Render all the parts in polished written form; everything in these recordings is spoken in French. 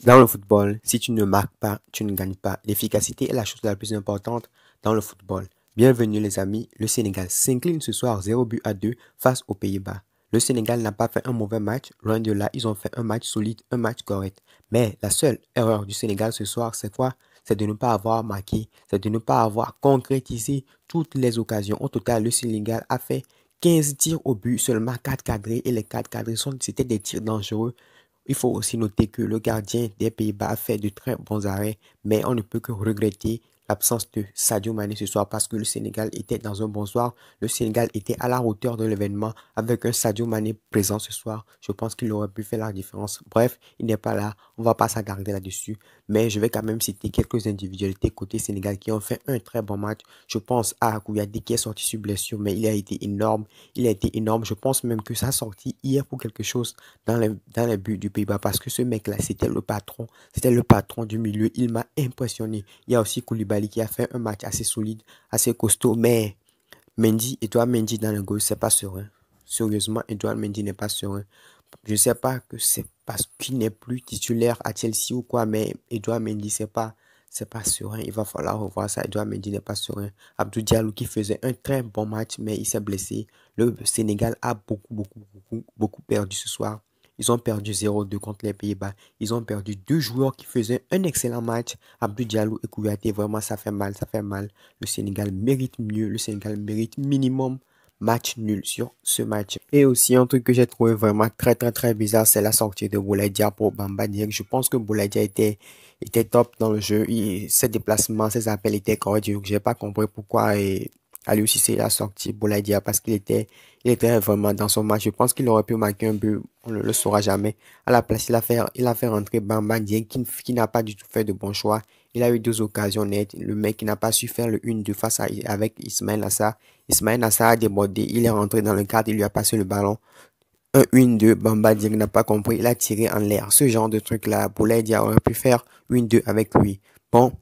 Dans le football, si tu ne marques pas, tu ne gagnes pas. L'efficacité est la chose la plus importante dans le football. Bienvenue les amis, le Sénégal s'incline ce soir 0 but à 2 face aux Pays-Bas. Le Sénégal n'a pas fait un mauvais match, loin de là, ils ont fait un match solide, un match correct. Mais la seule erreur du Sénégal ce soir, c'est quoi? C'est de ne pas avoir marqué, c'est de ne pas avoir concrétisé toutes les occasions. Au total, le Sénégal a fait 15 tirs au but, seulement 4 cadrés et les 4 cadrés c'était des tirs dangereux. Il faut aussi noter que le gardien des Pays-Bas a fait de très bons arrêts, mais on ne peut que regretter l'absence de Sadio Mané ce soir parce que le Sénégal était dans un bon soir. Le Sénégal était à la hauteur de l'événement avec un Sadio Mané présent ce soir. Je pense qu'il aurait pu faire la différence. Bref, il n'est pas là. On va pas s'attarder là-dessus. Mais je vais quand même citer quelques individualités côté Sénégal qui ont fait un très bon match. Je pense à Kouyaté qui est sorti sur blessure, mais il a été énorme. Il a été énorme. Je pense même que sa sortie hier pour quelque chose dans les buts du Pays-Bas parce que ce mec-là, c'était le patron. C'était le patron du milieu. Il m'a impressionné. Il y a aussi Koulibaly qui a fait un match assez solide, assez costaud. Mais Edouard Mendy dans le goal, c'est pas serein. Sérieusement, Edouard Mendy n'est pas serein. Je ne sais pas que c'est parce qu'il n'est plus titulaire à Chelsea ou quoi, mais Edouard Mendy, c'est pas serein. Il va falloir revoir ça. Edouard Mendy n'est pas serein. Abdou Diallo qui faisait un très bon match, mais il s'est blessé. Le Sénégal a beaucoup perdu ce soir. Ils ont perdu 0-2 contre les Pays-Bas. Ils ont perdu deux joueurs qui faisaient un excellent match. Abdou Diallo et Kouyaté. Vraiment, ça fait mal, ça fait mal. Le Sénégal mérite mieux. Le Sénégal mérite minimum match nul sur ce match. Et aussi, un truc que j'ai trouvé vraiment très bizarre, c'est la sortie de Boulaye Dia pour Bamba Dieng. Je pense que Boulaye Dia était top dans le jeu. Ses déplacements, ses appels étaient corrects. Je n'ai pas compris pourquoi Aliou Cissé a sorti Boulaye Dia parce qu'il était vraiment dans son match. Je pense qu'il aurait pu marquer un but. On ne le saura jamais. À la place, il a fait rentrer Bamba Dieng qui n'a pas du tout fait de bons choix. Il a eu deux occasions nettes. Le mec qui n'a pas su faire le 1-2 avec Ismaël Assar. Ismaël Assar a débordé. Il est rentré dans le cadre. Il lui a passé le ballon. Un 1-2. Bamba Dieng n'a pas compris. Il a tiré en l'air. Ce genre de truc-là, Boulaye Dia aurait pu faire 1-2 avec lui. Bon.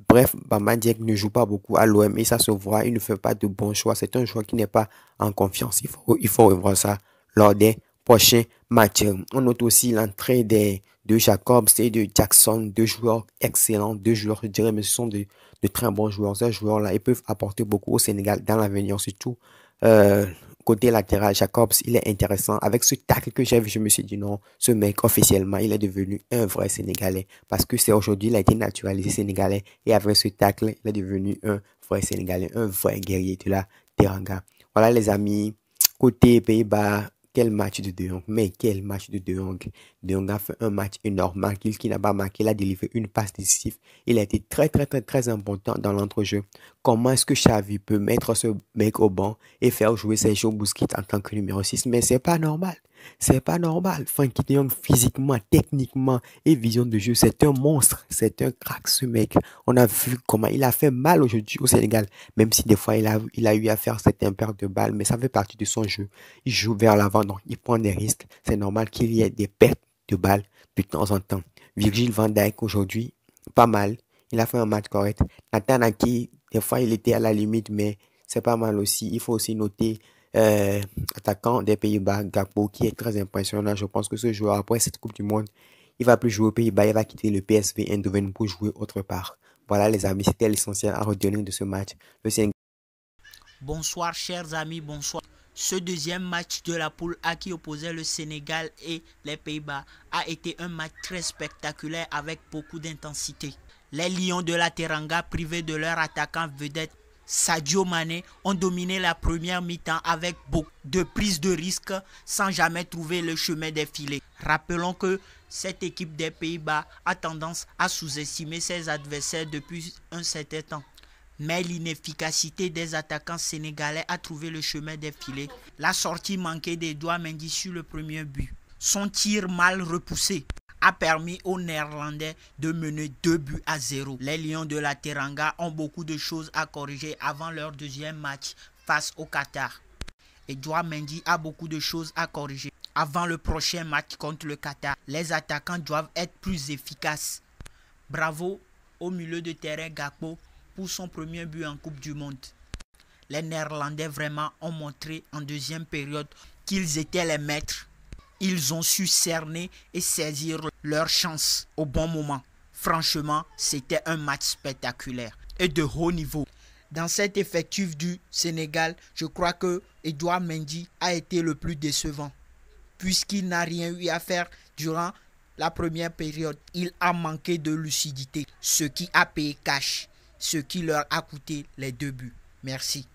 Bref, Bamba Dieng ne joue pas beaucoup à l'OM et ça se voit, il ne fait pas de bons choix. C'est un joueur qui n'est pas en confiance. Il faut revoir ça lors des prochains matchs. On note aussi l'entrée de Jacobs et de Jackson, deux joueurs excellents, deux joueurs, je dirais, mais ce sont de très bons joueurs. Ces joueurs-là, ils peuvent apporter beaucoup au Sénégal dans l'avenir, surtout euh, côté latéral. Jacobs, il est intéressant. Avec ce tacle que j'ai vu, je me suis dit non, ce mec, officiellement, il est devenu un vrai Sénégalais. Parce que c'est aujourd'hui, il a été naturalisé Sénégalais. Et avec ce tacle, il est devenu un vrai Sénégalais, un vrai guerrier de la Teranga. Voilà les amis, côté Pays-Bas, quel match de De Jong, mais quel match de De Jong. De Jong a fait un match énorme. Marquis qui n'a pas marqué, il a délivré une passe décisive. Il a été très important dans l'entrejeu. Comment est-ce que Xavi peut mettre ce mec au banc et faire jouer Sergio Busquets en tant que numéro 6? Mais c'est pas normal. C'est pas normal. Frenkie de Jong, physiquement, techniquement et vision de jeu, c'est un monstre. C'est un crack, ce mec. On a vu comment il a fait mal aujourd'hui au Sénégal. Même si des fois, il a eu à faire certaines pertes de balles, mais ça fait partie de son jeu. Il joue vers l'avant, donc il prend des risques. C'est normal qu'il y ait des pertes de balles de temps en temps. Virgil van Dijk, aujourd'hui, pas mal. Il a fait un match correct. Nathan Aki, des fois, il était à la limite, mais c'est pas mal aussi. Il faut aussi noter euh, attaquant des Pays-Bas, Gakpo, qui est très impressionnant. Je pense que ce joueur, après cette Coupe du Monde, il va plus jouer aux Pays-Bas, il va quitter le PSV Eindhoven pour jouer autre part. Voilà les amis, c'était l'essentiel à retenir de ce match. Le Sénégal. Bonsoir chers amis, bonsoir. Ce deuxième match de la poule A qui opposait le Sénégal et les Pays-Bas a été un match très spectaculaire avec beaucoup d'intensité. Les Lions de la Teranga, privés de leur attaquant vedette Sadio Mané, ont dominé la première mi-temps avec beaucoup de prises de risques sans jamais trouver le chemin des filets. Rappelons que cette équipe des Pays-Bas a tendance à sous-estimer ses adversaires depuis un certain temps. Mais l'inefficacité des attaquants sénégalais a trouvé le chemin des filets. La sortie manquée d'Edouard Mendy sur le premier but. Son tir mal repoussé a permis aux Néerlandais de mener 2 buts à 0. Les Lions de la Teranga ont beaucoup de choses à corriger avant leur deuxième match face au Qatar. Edouard Mendy a beaucoup de choses à corriger avant le prochain match contre le Qatar. Les attaquants doivent être plus efficaces. Bravo au milieu de terrain Gakpo pour son premier but en Coupe du Monde. Les Néerlandais vraiment ont montré en deuxième période qu'ils étaient les maîtres Ils ont su cerner et saisir leur chance au bon moment. Franchement, c'était un match spectaculaire et de haut niveau. Dans cet effectif du Sénégal, je crois que Edouard Mendy a été le plus décevant puisqu'il n'a rien eu à faire durant la première période. Il a manqué de lucidité, ce qui a payé cash, ce qui leur a coûté les 2 buts. Merci.